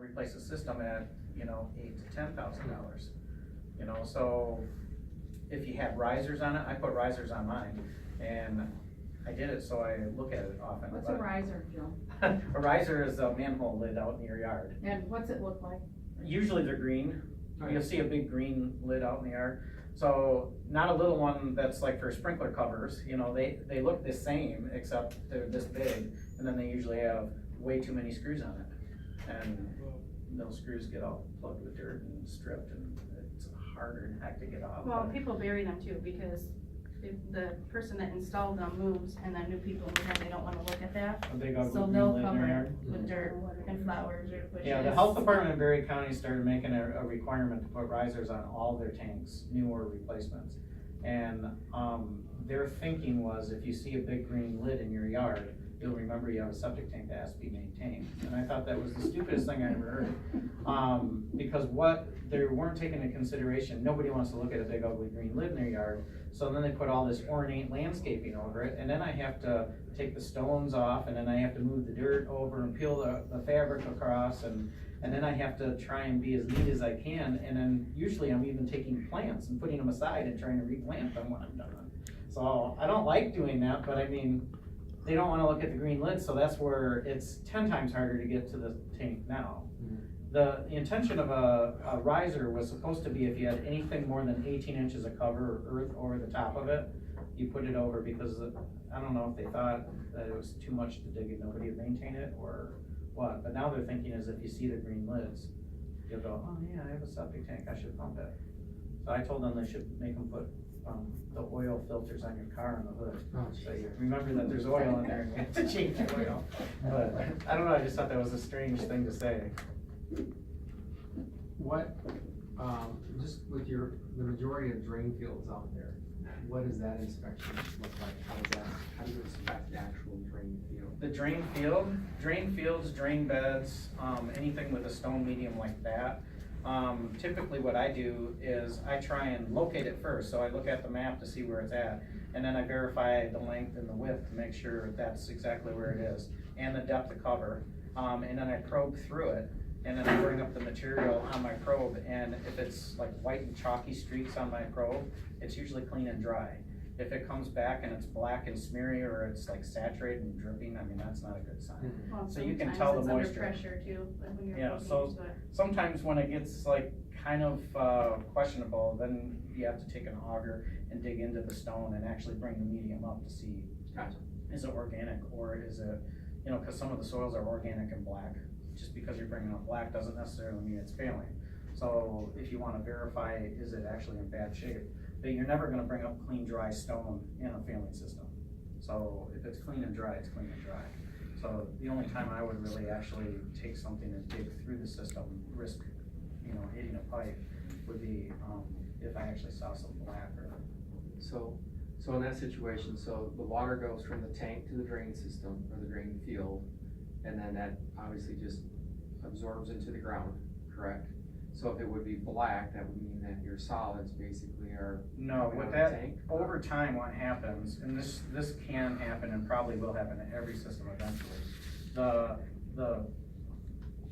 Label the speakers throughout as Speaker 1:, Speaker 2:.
Speaker 1: replace the system at, you know, $8,000 to $10,000. You know, so if you had risers on it, I put risers on mine, and I did it so I look at it often.
Speaker 2: What's a riser, Joe?
Speaker 1: A riser is a manhole lid out in your yard.
Speaker 2: And what's it look like?
Speaker 1: Usually they're green. You'll see a big green lid out in the yard. So not a little one that's like for sprinkler covers, you know, they look the same except they're this big, and then they usually have way too many screws on it. And those screws get all plugged with dirt and stripped, and it's harder than heck to get off.
Speaker 3: Well, people bury them too, because if the person that installed them moves and then new people move in, they don't wanna look at that.
Speaker 1: A big ugly
Speaker 3: So
Speaker 1: green
Speaker 3: they'll
Speaker 1: lid in
Speaker 3: cover
Speaker 1: their
Speaker 3: it
Speaker 1: yard.
Speaker 3: with dirt and flowers or bushes.
Speaker 1: Yeah, the health department in Berry County started making a requirement to put risers on all their tanks, new or replacements. And, their thinking was if you see a big green lid in your yard, you'll remember you have a septic tank that has to be maintained. And I thought that was the stupidest thing I ever heard. Because what they weren't taking into consideration, nobody wants to look at a big ugly green lid in their yard. So then they put all this ornate landscaping over it, and then I have to take the stones off, and then I have to move the dirt over and peel the fabric across, and then I have to try and be as neat as I can, and then usually I'm even taking plants and putting them aside and trying to replant them when I'm done. So I don't like doing that, but I mean, they don't wanna look at the green lid, so that's where it's 10 times harder to get to the tank now. The intention of a riser was supposed to be if you had anything more than 18 inches of cover or earth over the top of it, you put it over, because I don't know if they thought that it was too much to dig and nobody would maintain it or what, but now they're thinking is if you see the green lids, you'll go, oh yeah, I have a septic tank, I should pump it. So I told them they should make them put the oil filters on your car on the hood. So you remember that there's oil in there and you have to change the oil. But I don't know, I just thought that was a strange thing to say.
Speaker 4: What, just with the majority of drain fields out there, what does that inspection look like? How do you inspect the actual drain field?
Speaker 1: The drain fields, drain beds, anything with a stone medium like that. Typically what I do is I try and locate it first, so I look at the map to see where it's at, and then I verify the length and the width to make sure that's exactly where it is, and the depth of cover, and then I probe through it, and then I bring up the material on my probe, and if it's like white and chalky streaks on my probe, it's usually clean and dry. If it comes back and it's black and smeary, or it's like saturated and dripping, I mean, that's not a good sign.
Speaker 3: Well,
Speaker 1: So you can
Speaker 3: sometimes
Speaker 1: tell the
Speaker 3: it's under
Speaker 1: moisture.
Speaker 3: pressure too, like when you're
Speaker 1: Yeah,
Speaker 3: looking
Speaker 1: so
Speaker 3: into it.
Speaker 1: sometimes when it gets like kind of questionable, then you have to take an auger and dig into the stone and actually bring the medium up to see,
Speaker 4: Gotcha.
Speaker 1: is it organic or is it, you know, cause some of the soils are organic and black. Just because you're bringing up black doesn't necessarily mean it's failing. So if you wanna verify, is it actually in bad shape? But you're never gonna bring up clean, dry stone in a failing system. So if it's clean and dry, it's clean and dry. So the only time I would really actually take something and dig through the system, risk, you know, hitting a pipe, would be if I actually saw some black or.
Speaker 4: So in that situation, so the water goes from the tank to the drain system or the drain field, and then that obviously just absorbs into the ground, correct? So if it would be black, that would mean that your solids basically are
Speaker 1: No,
Speaker 4: coming
Speaker 1: with
Speaker 4: out of
Speaker 1: that,
Speaker 4: the tank?
Speaker 1: over time what happens, and this can happen and probably will happen in every system eventually,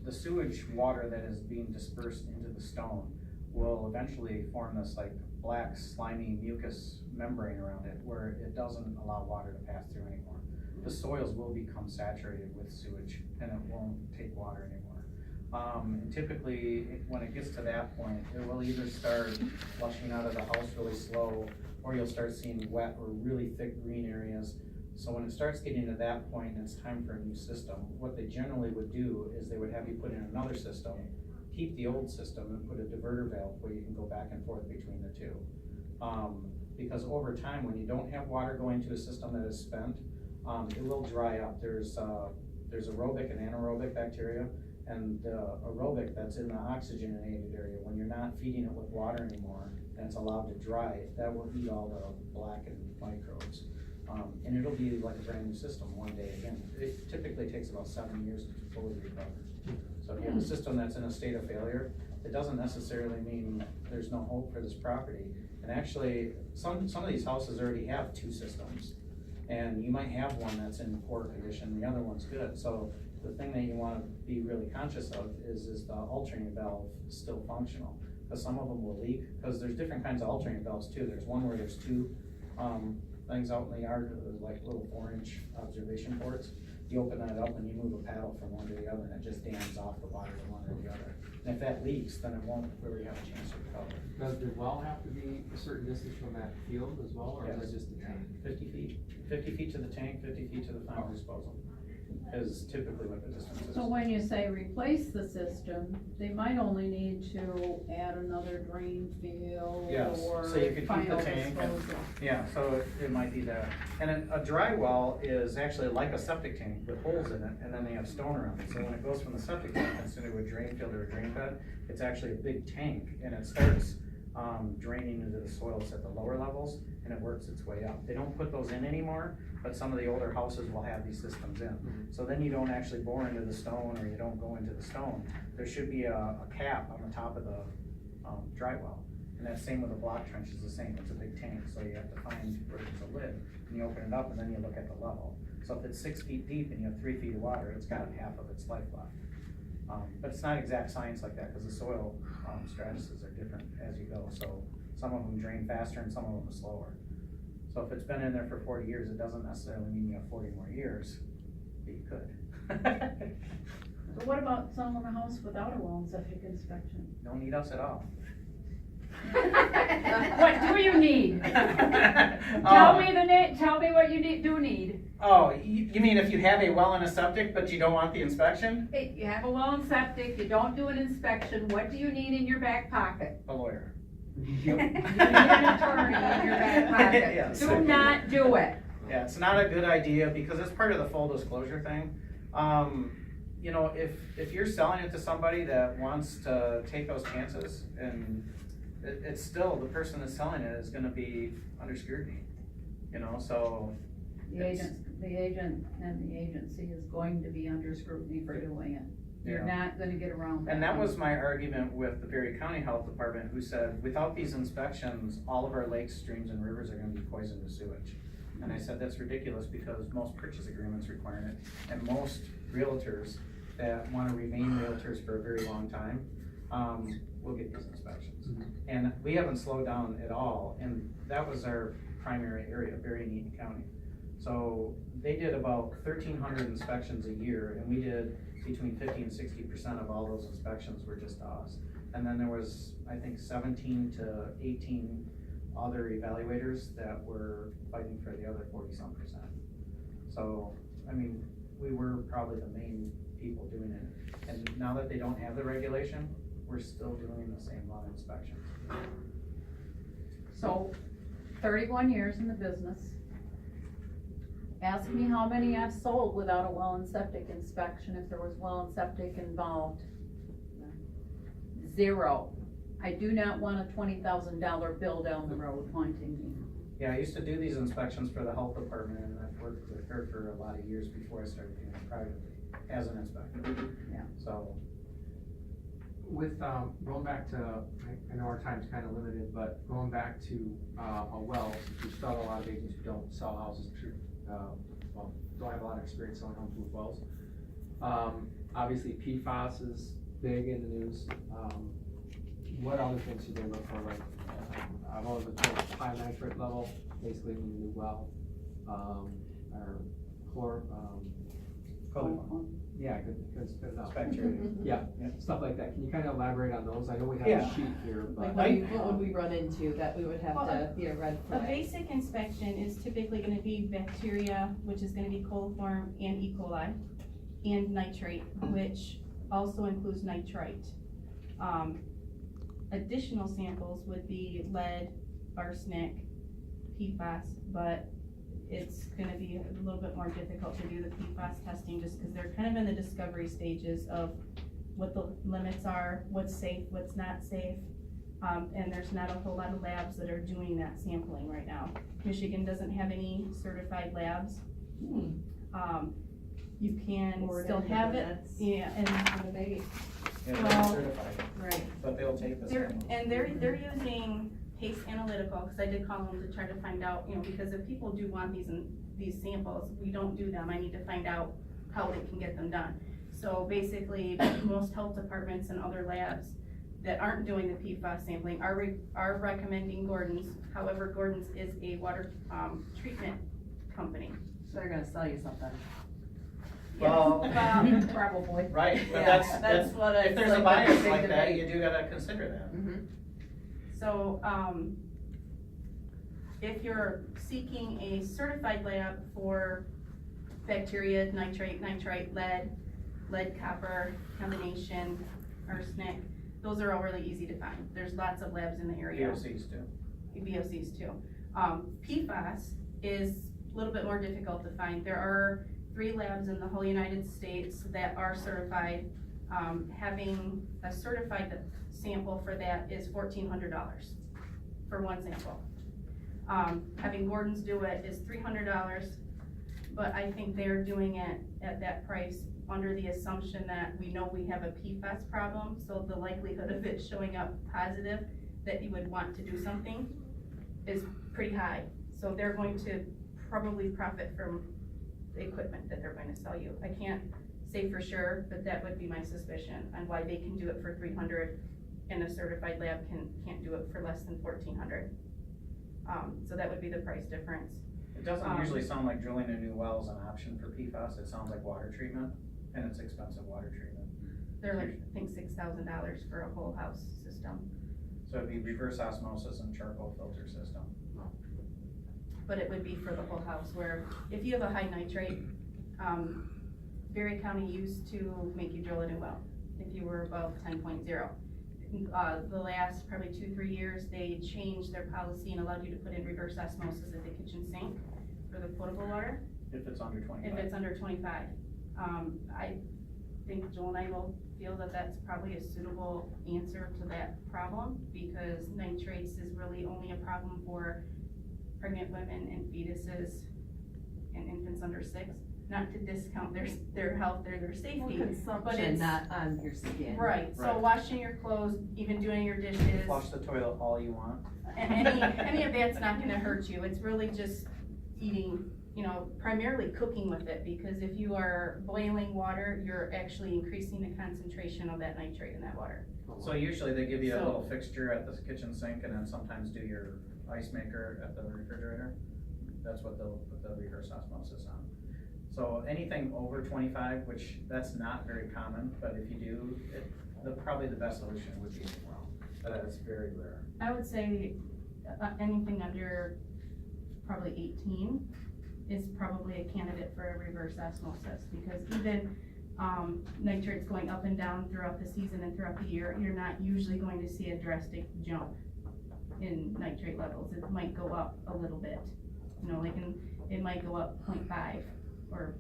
Speaker 1: the sewage water that is being dispersed into the stone will eventually form this like black slimy mucus membrane around it where it doesn't allow water to pass through anymore. The soils will become saturated with sewage and it won't take water anymore. And typically, when it gets to that point, it will either start flushing out of the house really slow, or you'll start seeing wet or really thick green areas. So when it starts getting to that point and it's time for a new system, what they generally would do is they would have you put in another system, keep the old system and put a diverter valve where you can go back and forth between the two. Because over time, when you don't have water going to a system that is spent, it will dry up. There's aerobic and anaerobic bacteria. And the aerobic that's in the oxygenated area, when you're not feeding it with water anymore, and it's allowed to dry, that will eat all the black and microbes. And it'll be like a brand new system one day again. It typically takes about 7 years to fully recover. So if you have a system that's in a state of failure, it doesn't necessarily mean there's no hope for this property. And actually, some of these houses already have 2 systems. And you might have one that's in poor condition, the other one's good. So the thing that you wanna be really conscious of is the alternating valve still functional? Cause some of them will leak, cause there's different kinds of alternating valves too. There's one where there's two, things out in the yard, like little 4-inch observation ports. You open that up and you move a paddle from one to the other, and it just dams off the water to one or the other. And if that leaks, then it won't really have a chance to recover.
Speaker 4: Does the well have to be a certain distance from that field as well, or is
Speaker 1: Yes.
Speaker 4: it just the tank?
Speaker 1: 50 feet to the tank, 50 feet to the final disposal, is typically what the distance is.
Speaker 2: So when you say replace the system, they might only need to add another drain field
Speaker 1: Yes,
Speaker 2: or
Speaker 1: so you could keep the
Speaker 2: final
Speaker 1: tank and-
Speaker 2: disposal.
Speaker 1: Yeah, so it might be that. And a dry well is actually like a septic tank with holes in it, and then they have stone around it. So when it goes from the septic tank instead of a drain field or a drain bed, it's actually a big tank, and it starts draining into the soils at the lower levels, and it works its way up. They don't put those in anymore, but some of the older houses will have these systems in. So then you don't actually bore into the stone, or you don't go into the stone. There should be a cap on the top of the dry well. And that same with the block trench is the same, it's a big tank, so you have to find where there's a lid, and you open it up, and then you look at the level. So if it's 6 feet deep and you have 3 feet of water, it's got half of its life left. But it's not exact science like that, because the soil stratuses are different as you go, so some of them drain faster and some of them are slower. So if it's been in there for 40 years, it doesn't necessarily mean you have 40 more years, but you could.
Speaker 2: So what about selling a house without a well and septic inspection?
Speaker 1: Don't need us at all.
Speaker 2: What do you need? Tell me what you need.
Speaker 1: Oh, you mean if you have a well and a septic, but you don't want the inspection?
Speaker 2: Hey, you have a well and septic, you don't do an inspection, what do you need in your back pocket?
Speaker 1: A lawyer.
Speaker 2: You need an attorney in your back pocket.
Speaker 1: Yes.
Speaker 2: Do not do it.
Speaker 1: Yeah, it's not a good idea because it's part of the full disclosure thing. You know, if you're selling it to somebody that wants to take those chances, and it's still, the person that's selling it is gonna be under scrutiny, you know, so.
Speaker 2: The agent and the agency is going to be under scrutiny for doing it. You're
Speaker 1: Yeah.
Speaker 2: not gonna get around that.
Speaker 1: And that was my argument with the Berry County Health Department, who said, without these inspections, all of our lakes, streams, and rivers are gonna be poisoned with sewage. And I said, that's ridiculous, because most purchase agreements require it, and most realtors that wanna remain realtors for a very long time, will get these inspections. And we haven't slowed down at all, and that was our primary area, Berry and Eaton County. So they did about 1,300 inspections a year, and we did between 50 and 60% of all those inspections were just us. And then there was, I think, 17 to 18 other evaluators that were fighting for the other 40-some%. So, I mean, we were probably the main people doing it. And now that they don't have the regulation, we're still doing the same lot of inspections.
Speaker 2: So, 31 years in the business. Ask me how many I've sold without a well and septic inspection, if there was well and septic involved. 0. I do not want a $20,000 bill down the road haunting me.
Speaker 1: Yeah, I used to do these inspections for the health department, and I've worked with her for a lot of years before I started doing it privately as an inspector.
Speaker 2: Yeah.
Speaker 1: So,
Speaker 4: With, going back to, I know our time's kind of limited, but going back to, a well, since we've still a lot of agents who don't sell houses, well, don't have a lot of experience selling homes with wells. Obviously PFAS is big in the news. What other things do they look for, like, I've always been told high nitrate level, basically in the new well, or chlor, yeah, I couldn't spit it out.
Speaker 1: bacteria.
Speaker 4: Yeah,
Speaker 1: Yeah.
Speaker 4: stuff like that. Can you kind of elaborate on those? I know we have
Speaker 1: Yeah.
Speaker 4: a sheet here,
Speaker 5: Like
Speaker 4: but.
Speaker 5: what would we run into that we would have
Speaker 3: Well,
Speaker 5: to be a red
Speaker 3: A
Speaker 5: flag?
Speaker 3: basic inspection is typically gonna be bacteria, which is gonna be coliform and E. coli, and nitrate, which also includes nitrite. Additional samples would be lead, arsenic, PFAS, but it's gonna be a little bit more difficult to do the PFAS testing just because they're kind of in the discovery stages of what the limits are, what's safe, what's not safe. And there's not a whole lot of labs that are doing that sampling right now. Michigan doesn't have any certified labs. You can
Speaker 5: Or
Speaker 3: still
Speaker 5: any
Speaker 3: have it,
Speaker 5: limits.
Speaker 3: yeah, and
Speaker 5: What are they?
Speaker 1: Yeah, they're
Speaker 3: Well,
Speaker 1: certified,
Speaker 5: Right.
Speaker 1: but they'll take the
Speaker 3: they're,
Speaker 1: samples.
Speaker 3: and they're using Pace Analytical, because I did call them to try to find out, you know, because if people do want these samples, we don't do them, I need to find out how they can get them done. So basically, most health departments and other labs that aren't doing the PFAS sampling are recommending Gordon's. However, Gordon's is a water, treatment company.
Speaker 5: So they're gonna sell you something.
Speaker 1: Well,
Speaker 5: Probably.
Speaker 1: right, but
Speaker 5: Yeah,
Speaker 1: that's,
Speaker 5: what
Speaker 1: if
Speaker 5: it's
Speaker 1: there's a
Speaker 5: like
Speaker 1: bias
Speaker 5: big
Speaker 1: like that,
Speaker 5: debate.
Speaker 1: you do gotta consider that.
Speaker 5: Mm-hmm.
Speaker 3: So, if you're seeking a certified lab for bacteria, nitrate, nitrite, lead, copper, combination, arsenic, those are all really easy to find. There's lots of labs in the area.
Speaker 1: VOCs too.
Speaker 3: VOCs too. PFAS is a little bit more difficult to find. There are 3 labs in the whole United States that are certified. Having a certified sample for that is $1,400 for one sample. Having Gordon's do it is $300, but I think they're doing it at that price under the assumption that we know we have a PFAS problem, so the likelihood of it showing up positive that you would want to do something is pretty high. So they're going to probably profit from the equipment that they're going to sell you. I can't say for sure, but that would be my suspicion on why they can do it for $300 and a certified lab can't do it for less than $1,400. So that would be the price difference.
Speaker 1: It doesn't usually sound like drilling a new well is an option for PFAS, it sounds like water treatment, and it's expensive water treatment.
Speaker 3: They're like, I think $6,000 for a whole house system.
Speaker 1: So it'd be reverse osmosis and charcoal filter system.
Speaker 3: But it would be for the whole house, where if you have a high nitrate, Berry County used to make you drill a new well if you were above 10.0. The last probably 2-3 years, they changed their policy and allowed you to put in reverse osmosis at the kitchen sink for the potable water,
Speaker 1: If it's under 25.
Speaker 3: if it's under 25. I think Joel and I will feel that that's probably a suitable answer to that problem, because nitrates is really only a problem for pregnant women and fetuses and infants under 6. Not to discount their health, their safety, but
Speaker 5: Consumption,
Speaker 3: it's
Speaker 5: not on your skin.
Speaker 3: right. So
Speaker 1: Right.
Speaker 3: washing your clothes, even doing your dishes,
Speaker 1: Flush the toilet all you want.
Speaker 3: any of that's not gonna hurt you. It's really just eating, primarily cooking with it, because if you are boiling water, you're actually increasing the concentration of that nitrate in that water.
Speaker 1: So usually they give you a
Speaker 3: So-
Speaker 1: little fixture at the kitchen sink and then sometimes do your ice maker at the refrigerator. That's what they'll put the reverse osmosis on. So anything over 25, which that's not very common, but if you do, probably the best solution would be a well, but it's very rare.
Speaker 3: I would say anything under probably 18 is probably a candidate for a reverse osmosis, because even nitrates going up and down throughout the season and throughout the year, you're not usually going to see a drastic jump in nitrate levels. It might go up a little bit, it might go up 0.5 or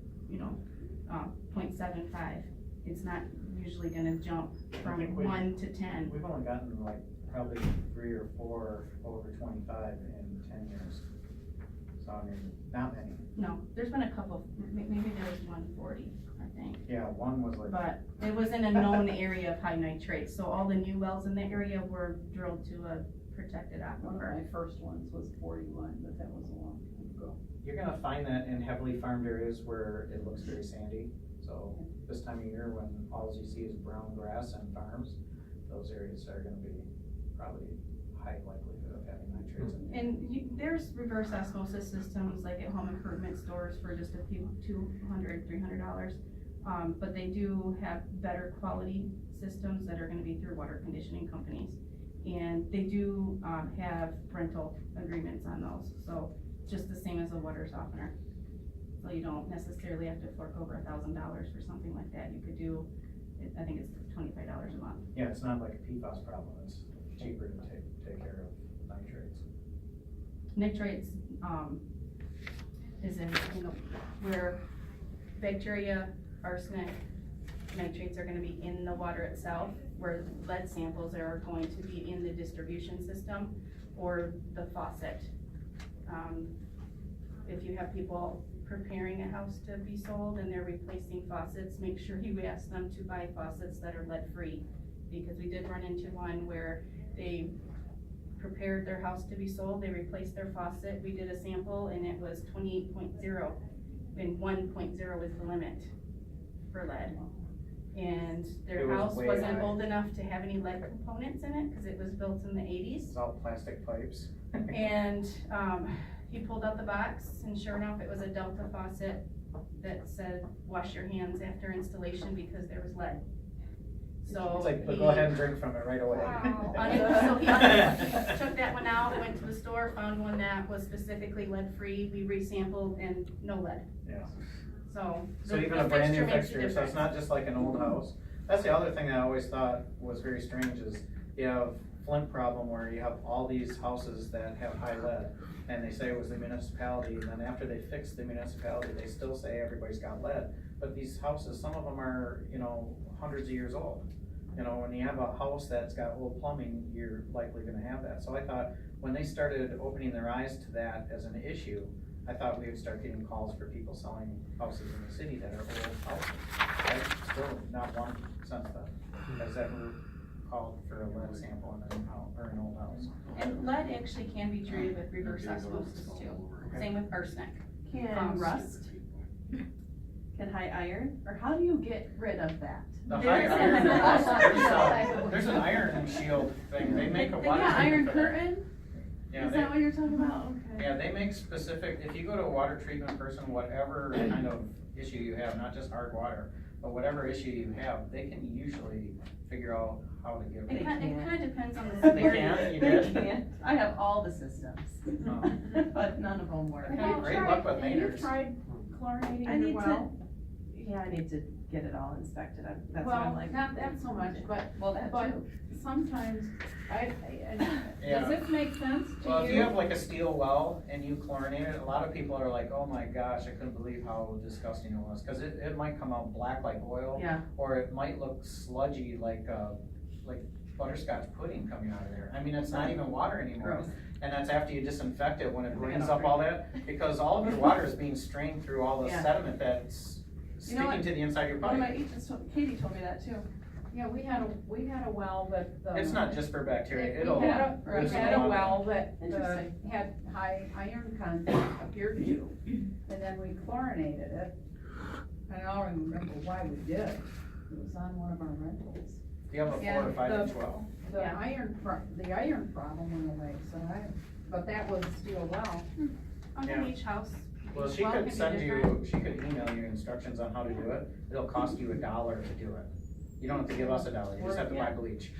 Speaker 3: 0.75. It's not usually gonna jump from
Speaker 1: think we-
Speaker 3: 1 to 10.
Speaker 1: We've only gotten like probably 3 or 4 over 25 in 10 years. So I mean, not many.
Speaker 3: No, there's been a couple, maybe there was 140, I think.
Speaker 1: Yeah, one was like.
Speaker 3: But it was in a known area of high nitrates, so all the new wells in the area were drilled to a protected
Speaker 2: One of
Speaker 3: aquifer.
Speaker 2: my first ones was 41, but that was a long time ago.
Speaker 1: You're gonna find that in heavily farmed areas where it looks very sandy. So this time of year, when all you see is brown grass and farms, those areas are gonna be probably high likelihood of having nitrates in there.
Speaker 3: And there's reverse osmosis systems like at home improvement stores for just a few, $200, $300. But they do have better quality systems that are gonna be through water conditioning companies. And they do, have rental agreements on those, so just the same as a water softener. So you don't necessarily have to fork over $1,000 for something like that. You could do, I think it's $25 a month.
Speaker 1: Yeah, it's not like a PFAS problem, it's cheaper to take care of nitrates.
Speaker 3: Nitrates, is in, where bacteria, arsenic, nitrates are gonna be in the water itself, where lead samples are going to be in the distribution system or the faucet. If you have people preparing a house to be sold and they're replacing faucets, make sure you ask them to buy faucets that are lead-free, because we did run into one where they prepared their house to be sold, they replaced their faucet, we did a sample and it was 28.0, and 1.0 is the limit for lead. and
Speaker 1: It
Speaker 3: their
Speaker 1: was
Speaker 3: house
Speaker 1: way
Speaker 3: wasn't
Speaker 1: high.
Speaker 3: old enough to have any lead components in it, cause it was built in the eighties.
Speaker 1: It's all plastic pipes.
Speaker 3: And, he pulled out the box, and sure enough, it was a Delta faucet that said, wash your hands after installation because there was lead. So
Speaker 1: It's like, but
Speaker 3: he-
Speaker 1: go ahead and drink from it right away.
Speaker 3: Wow. So he took that one out, went to the store, found one that was specifically lead-free, we resampled and no lead.
Speaker 1: Yeah.
Speaker 3: So.
Speaker 1: So
Speaker 3: the-
Speaker 1: even
Speaker 3: the
Speaker 1: a brand new
Speaker 3: makes a
Speaker 1: fixture, so it's
Speaker 3: difference.
Speaker 1: not just like an old house. That's the other thing that I always thought was very strange is you have Flint problem where you have all these houses that have high lead. And they say it was the municipality, and then after they fix the municipality, they still say everybody's got lead. But these houses, some of them are, hundreds of years old. When you have a house that's got old plumbing, you're likely gonna have that. So I thought, when they started opening their eyes to that as an issue, I thought we would start getting calls for people selling houses in the city that are old houses. I've still not one since then has ever called for a lead sample in an house, or an old house.
Speaker 3: And lead actually can be treated with reverse osmosis too, same with arsenic.
Speaker 5: Can rust? Can high iron? Or how do you get rid of that?
Speaker 1: The
Speaker 3: There
Speaker 1: high
Speaker 3: is
Speaker 1: iron, there's an iron shield thing, they make a water.
Speaker 5: Yeah, iron
Speaker 1: treatment for that.
Speaker 5: curtain?
Speaker 1: Yeah,
Speaker 5: Is
Speaker 1: they,
Speaker 5: that what you're talking about? Okay.
Speaker 1: yeah, they make specific, if you go to a water treatment person, whatever kind of issue you have, not just hard water, but whatever issue you have, they can usually figure out how to get rid
Speaker 3: It
Speaker 1: of it.
Speaker 3: kinda depends on the
Speaker 1: They
Speaker 3: severity.
Speaker 1: can, you
Speaker 5: They
Speaker 1: did?
Speaker 5: can't. I have all the systems,
Speaker 1: Oh.
Speaker 5: but none of them work.
Speaker 1: Have great luck with
Speaker 2: Have you
Speaker 1: Maynard's.
Speaker 2: tried chlorinating
Speaker 5: I
Speaker 2: your
Speaker 5: need
Speaker 2: well?
Speaker 5: Yeah, I need to get it all inspected. That's why I'm
Speaker 2: Well,
Speaker 5: like.
Speaker 2: not that so much, but
Speaker 5: Well, that
Speaker 2: but
Speaker 5: too.
Speaker 2: sometimes,
Speaker 1: Yeah.
Speaker 2: does this make sense to you?
Speaker 1: Well, if you have like a steel well and you chlorinate it, a lot of people are like, oh my gosh, I couldn't believe how disgusting it was. Cause it might come out black like oil.
Speaker 5: Yeah.
Speaker 1: Or it might look sludgy like butterscotch pudding coming out of there. I mean, it's not even water anymore.
Speaker 5: Gross.
Speaker 1: And that's after you disinfect it, when it
Speaker 5: I think
Speaker 1: brings
Speaker 5: I
Speaker 1: up
Speaker 5: don't
Speaker 1: all that, because all of your water is being strained through all the
Speaker 5: Yeah.
Speaker 1: sediment that's
Speaker 5: You know
Speaker 1: sticking
Speaker 5: what?
Speaker 1: to the inside of your
Speaker 5: One of my
Speaker 1: pipe.
Speaker 5: agents, Katie told me that too.
Speaker 2: Yeah, we had a well that the.
Speaker 1: It's not just for bacteria,
Speaker 2: We
Speaker 1: it'll.
Speaker 2: had
Speaker 1: loosen
Speaker 2: a
Speaker 1: lot of
Speaker 2: well that
Speaker 5: Interesting.
Speaker 2: had high iron content, appeared to, and then we chlorinated it. And I don't remember why we did it. It was on one of our rentals.
Speaker 1: You have a 4 or
Speaker 2: And
Speaker 1: 5
Speaker 2: the-
Speaker 1: inch well.
Speaker 2: The
Speaker 3: Yeah.
Speaker 2: iron problem went away, so but that was still well.
Speaker 3: On
Speaker 1: Yeah.
Speaker 3: each house.
Speaker 1: Well,
Speaker 3: each
Speaker 1: she
Speaker 3: well
Speaker 1: could
Speaker 3: can be
Speaker 1: send
Speaker 3: different.
Speaker 1: you, she could email you instructions on how to do it. It'll cost you $1 to do it. You don't have to give us $1, you just have to buy bleach.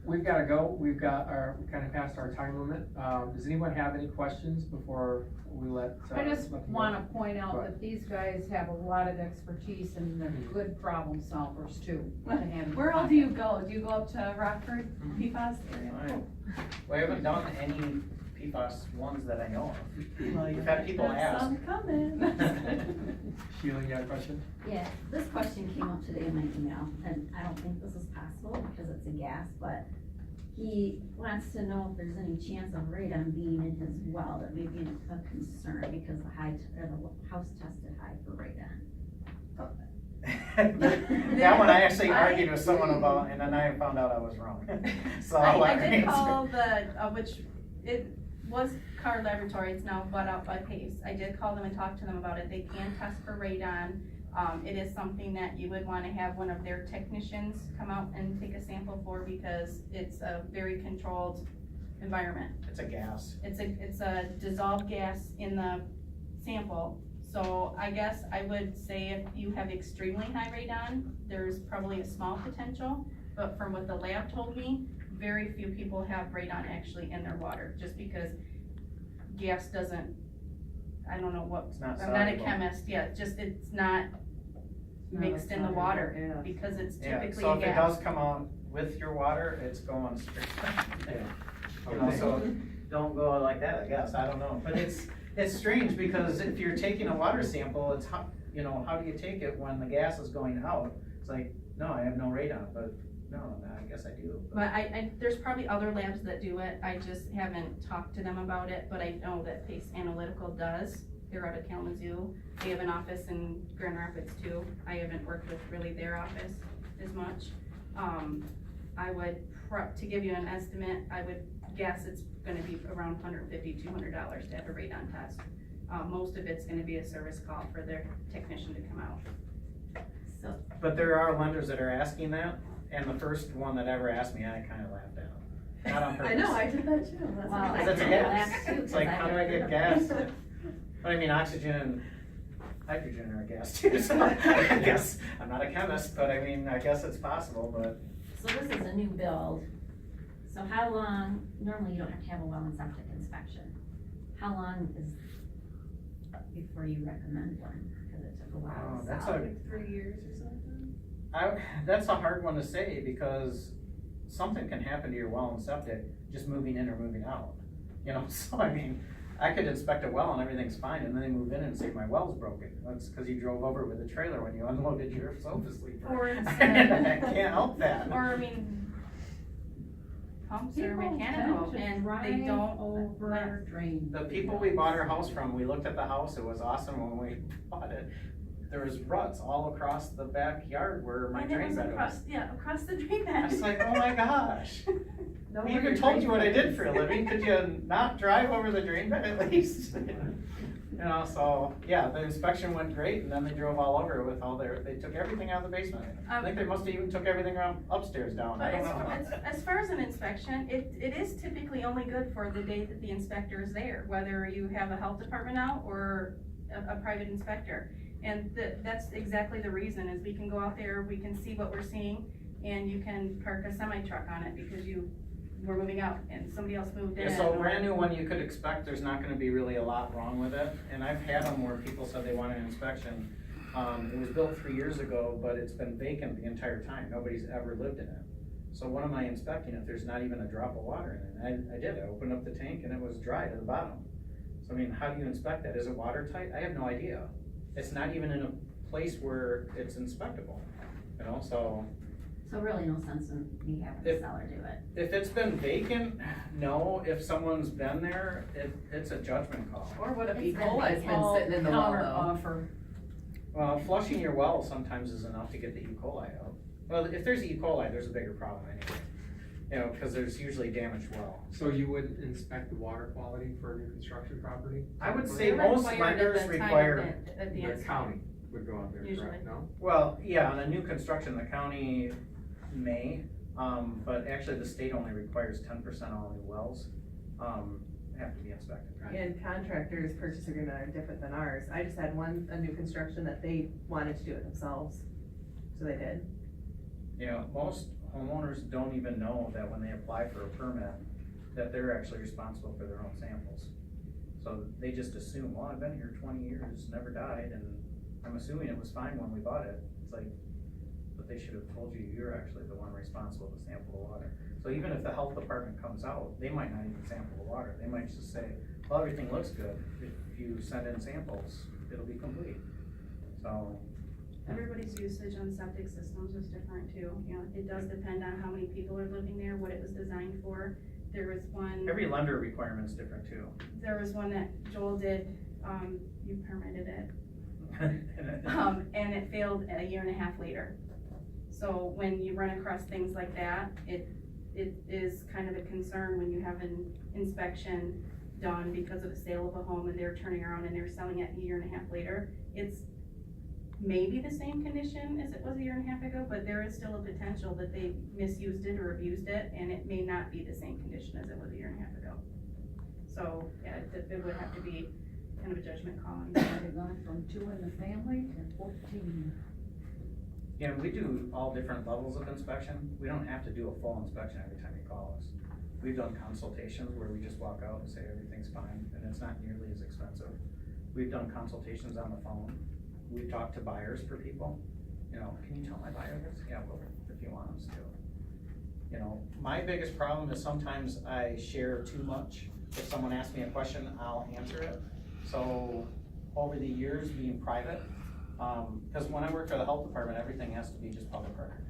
Speaker 4: We've gotta go, we kinda passed our time limit. Does anyone have any questions before we let?
Speaker 2: I just
Speaker 4: let them go?
Speaker 2: wanna point out
Speaker 4: Go ahead.
Speaker 2: that these guys have a lot of expertise and they're good problem solvers too. to have in
Speaker 5: Where all do you
Speaker 2: contact.
Speaker 5: go? Do you go up to Rockford, PFAS area?
Speaker 1: Right. We haven't done any PFAS ones that I know of.
Speaker 5: Well,
Speaker 1: We've had people
Speaker 5: got
Speaker 1: ask.
Speaker 5: some coming.
Speaker 4: Sheila, you got a question?
Speaker 6: Yeah, this question came up today in my email, and I don't think this is possible because it's a gas, but he wants to know if there's any chance of radon being in his well. That may be a concern because the house tested high for radon.
Speaker 1: That one I actually argued with someone about, and then I found out I was wrong. So I'll
Speaker 3: I
Speaker 1: let her
Speaker 3: did
Speaker 1: answer.
Speaker 3: call which, it was Car Laboratory, it's now bought out by Pace. I did call them and talk to them about it, they can test for radon. It is something that you would wanna have one of their technicians come out and take a sample for because it's a very controlled environment.
Speaker 1: It's a gas.
Speaker 3: It's a dissolved gas in the sample. So I guess I would say if you have extremely high radon, there's probably a small potential. But from what the lab told me, very few people have radon actually in their water, just because gas doesn't, I don't know what,
Speaker 1: It's not
Speaker 3: I'm not a
Speaker 1: soluble.
Speaker 3: chemist, yeah, just it's not mixed in the water, because it's
Speaker 1: Yeah,
Speaker 3: typically
Speaker 1: so
Speaker 3: a
Speaker 1: if it
Speaker 3: gas.
Speaker 1: does come out with your water, it's going straight. You know,
Speaker 4: Okay.
Speaker 1: so don't go like that, I guess, I don't know, but it's strange because if you're taking a water sample, it's how, how do you take it when the gas is going out? It's like, no, I have no radon, but no, I guess I do.
Speaker 3: But there's probably other labs that do it, I just haven't talked to them about it, but I know that Pace Analytical does. They're out of Kalamazoo, they have an office in Grand Rapids too, I haven't worked with really their office as much. I would, to give you an estimate, I would guess it's gonna be around $150, $200 to have a radon test. most of it's gonna be a service call for their technician to come out.
Speaker 6: So,
Speaker 1: But there are lenders that are asking that, and the first one that ever asked me, I kinda laughed at. Not on purpose.
Speaker 5: I know, I did that too. That's
Speaker 6: well,
Speaker 1: Because
Speaker 6: I
Speaker 1: it's a
Speaker 6: kinda
Speaker 1: gas.
Speaker 6: laughed too,
Speaker 1: It's
Speaker 6: 'cause
Speaker 1: like,
Speaker 6: I've
Speaker 1: how do I
Speaker 6: never
Speaker 1: get
Speaker 6: heard of
Speaker 1: gas?
Speaker 6: it.
Speaker 1: But I mean, oxygen and hydrogen are a gas too, so I guess, I'm not a chemist, but I mean, I guess it's possible, but
Speaker 6: So this is a new build, so how long, normally you don't have to have a well and septic inspection. How long is before you recommend one, because it took a while to
Speaker 1: that's
Speaker 6: sell?
Speaker 5: like 3 years or something.
Speaker 1: that's a hard one to say, because something can happen to your well and septic, just moving in or moving out. You know, so I mean, I could inspect a well and everything's fine, and then they move in and say, my well's broken. That's because you drove over with a trailer when you unloaded your sofa sleeper.
Speaker 3: Or
Speaker 1: I
Speaker 3: instead,
Speaker 1: can't help that.
Speaker 3: or I mean, pumps are
Speaker 2: People
Speaker 3: mechanical
Speaker 2: tend to
Speaker 3: and they
Speaker 2: drive
Speaker 3: don't
Speaker 2: over drain.
Speaker 1: The people we bought our house from, we looked at the house, it was awesome when we bought it. There was ruts all across the backyard where my
Speaker 3: And it
Speaker 1: drain
Speaker 3: was
Speaker 1: bed was.
Speaker 3: across, yeah, across the drain
Speaker 1: I
Speaker 3: bed.
Speaker 1: was like, oh my gosh.
Speaker 5: No
Speaker 1: I
Speaker 5: wonder
Speaker 1: even
Speaker 5: your
Speaker 1: told you what I
Speaker 5: drain
Speaker 1: did for a living, could you not drive over the drain bed at least? You know, so, yeah, the inspection went great, and then they drove all over with all they took everything out of the basement. I think they must have even took everything around upstairs down, I
Speaker 3: But
Speaker 1: don't know.
Speaker 3: as far as an inspection, it is typically only good for the day that the inspector is there, whether you have a health department out or a private inspector. And that's exactly the reason, is we can go out there, we can see what we're seeing, and you can park a semi-truck on it because we're moving out and somebody else moved in.
Speaker 1: Yeah, so a
Speaker 3: or-
Speaker 1: brand new one, you could expect there's not gonna be really a lot wrong with it, and I've had them where people said they want an inspection. It was built 3 years ago, but it's been vacant the entire time, nobody's ever lived in it. So what am I inspecting if there's not even a drop of water in it? I did, I opened up the tank and it was dry to the bottom. So I mean, how do you inspect that? Is it watertight? I have no idea. It's not even in a place where it's inspectable, you know, so.
Speaker 6: So really no sense in me having the seller do it.
Speaker 1: If it's been vacant, no. If someone's been there, it's a judgment call.
Speaker 5: Or what if E.
Speaker 6: It's been
Speaker 5: coli's been
Speaker 6: vacant.
Speaker 5: sitting in the well
Speaker 2: Counter
Speaker 5: though?
Speaker 2: offer.
Speaker 1: Well, flushing your well sometimes is enough to get the E. coli out. Well, if there's E. coli, there's a bigger problem anyway. You know, because there's usually damaged well.
Speaker 4: So you would inspect the water quality for a new construction property?
Speaker 1: I would
Speaker 4: Typically?
Speaker 1: say
Speaker 3: They're
Speaker 1: most
Speaker 3: required at
Speaker 1: lenders
Speaker 3: the time
Speaker 1: require,
Speaker 3: at the
Speaker 4: The county would go out there,
Speaker 3: Usually.
Speaker 4: correct, no?
Speaker 1: well, yeah, on a new construction, the county may, but actually the state only requires 10% of all new wells, have to be inspected.
Speaker 5: And contractors' purchase agreement are different than ours. I just had a new construction that they wanted to do it themselves, so they did.
Speaker 1: You know, most homeowners don't even know that when they apply for a permit, that they're actually responsible for their own samples. So they just assume, well, I've been here 20 years, never died, and I'm assuming it was fine when we bought it. It's like, but they should have told you you're actually the one responsible to sample the water. So even if the health department comes out, they might not even sample the water. They might just say, well, everything looks good. If you send in samples, it'll be complete. So,
Speaker 3: Everybody's usage on septic systems is different too, you know, it does depend on how many people are living there, what it was designed for. There was one.
Speaker 1: every lender requirement's different too.
Speaker 3: There was one that Joel did, you permitted it, and it failed a year and a half later. So when you run across things like that, it is kind of a concern when you have an inspection done because of a sale of a home and they're turning around and they're selling it a year and a half later. It's maybe the same condition as it was a year and a half ago, but there is still a potential that they misused it or abused it, and it may not be the same condition as it was a year and a half ago. So, yeah, it would have to be kind of a judgment call on that.
Speaker 2: They've gone from 2 in the family to 14.
Speaker 1: Yeah, we do all different levels of inspection. We don't have to do a full inspection every time you call us. We've done consultations where we just walk out and say everything's fine, and it's not nearly as expensive. We've done consultations on the phone. We've talked to buyers for people. You know, can you tell my buyer this? Yeah, well, if you want us to. You know, my biggest problem is sometimes I share too much. If someone asks me a question, I'll answer it. So over the years being private, because when I work for the health department, everything has to be just public record.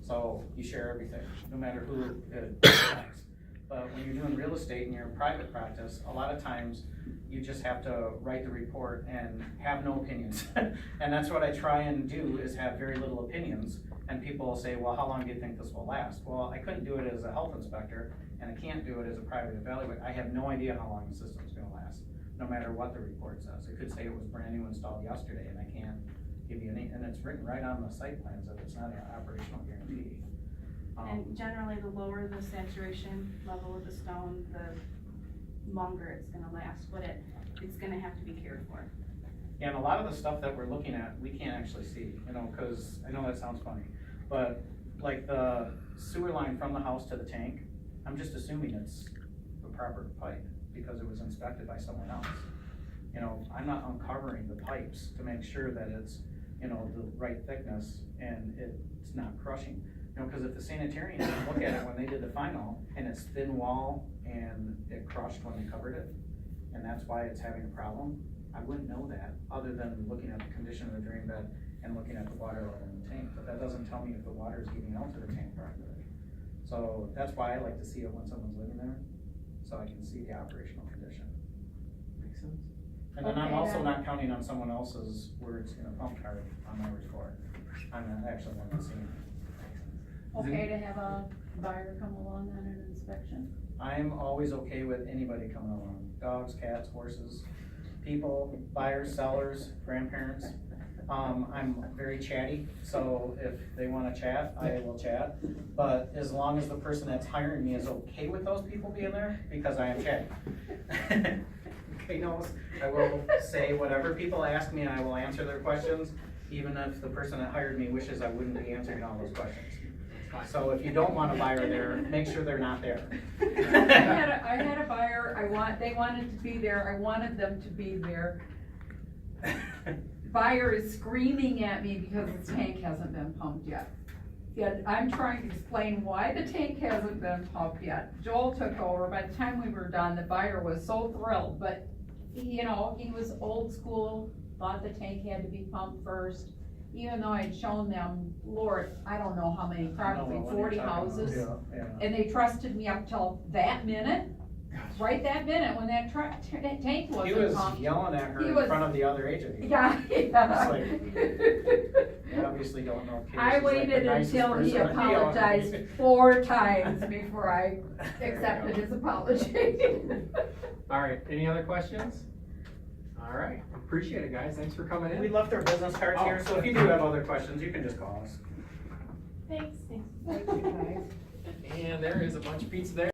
Speaker 1: So you share everything, no matter who it affects. But when you're doing real estate and you're in private practice, a lot of times you just have to write the report and have no opinions. And that's what I try and do, is have very little opinions. And people will say, well, how long do you think this will last? Well, I couldn't do it as a health inspector, and I can't do it as a private evaluator. I have no idea how long the system's gonna last. no matter what the report says. It could say it was brand new installed yesterday, and I can't give you any, and it's written right on the site plans that it's not an operational guarantee.
Speaker 3: And generally, the lower the saturation level of the stone, the longer it's gonna last, but it's gonna have to be cared for.
Speaker 1: And a lot of the stuff that we're looking at, we can't actually see, you know, cause I know that sounds funny, but like the sewer line from the house to the tank, I'm just assuming it's the proper pipe because it was inspected by someone else. You know, I'm not uncovering the pipes to make sure that it's, you know, the right thickness and it's not crushing. You know, cause if the sanitarian didn't look at it when they did the final and it's thin wall and it crushed when they covered it, and that's why it's having a problem, I wouldn't know that, other than looking at the condition of the drain bed and looking at the water level in the tank, but that doesn't tell me if the water is getting out to the tank properly. So that's why I like to see it when someone's living there, so I can see the operational condition.
Speaker 4: Makes sense.
Speaker 1: And then I'm
Speaker 2: Okay,
Speaker 1: also
Speaker 2: then.
Speaker 1: not counting on someone else's words in a pump card on my report. I'm not actually one that's seeing it.
Speaker 2: Okay to have a buyer come along on an inspection?
Speaker 1: I'm always okay with anybody coming along, dogs, cats, horses, people, buyers, sellers, grandparents. I'm very chatty, so if they wanna chat, I will chat. But as long as the person that's hiring me is okay with those people being there, because I am chatty. Okay, knows, I will say whatever people ask me, I will answer their questions, even if the person that hired me wishes I wouldn't be answering all those questions. So if you don't want a buyer there, make sure they're not there.
Speaker 2: I had a buyer, they wanted to be there, I wanted them to be there. Buyer is screaming at me because the tank hasn't been pumped yet. Yet I'm trying to explain why the tank hasn't been pumped yet. Joel took over, by the time we were done, the buyer was so thrilled, but, you know, he was old school, thought the tank had to be pumped first. Even though I'd shown them, Lord, I don't know how many, probably
Speaker 1: I know what
Speaker 2: 40
Speaker 1: you're talking about.
Speaker 2: houses.
Speaker 1: Yeah.
Speaker 2: And they trusted me up till that minute, right that minute, when that tank
Speaker 1: He
Speaker 2: wasn't
Speaker 1: was
Speaker 2: pumped.
Speaker 1: yelling at her
Speaker 2: He
Speaker 1: in
Speaker 2: was-
Speaker 1: front of the other agent.
Speaker 2: Yeah, yeah.
Speaker 1: You obviously don't know if Casey's
Speaker 2: I
Speaker 1: like the
Speaker 2: waited
Speaker 1: nicest
Speaker 2: until he
Speaker 1: person to be on.
Speaker 2: apologized 4 times before I accepted his apology.
Speaker 4: All right, any other questions? All right, appreciate it, guys, thanks for coming
Speaker 1: We
Speaker 4: in.
Speaker 1: left our business cards here, so if you do have other questions, you can just call us.
Speaker 3: Thanks.
Speaker 2: Thank you, guys.
Speaker 4: And there is a bunch of pizza there.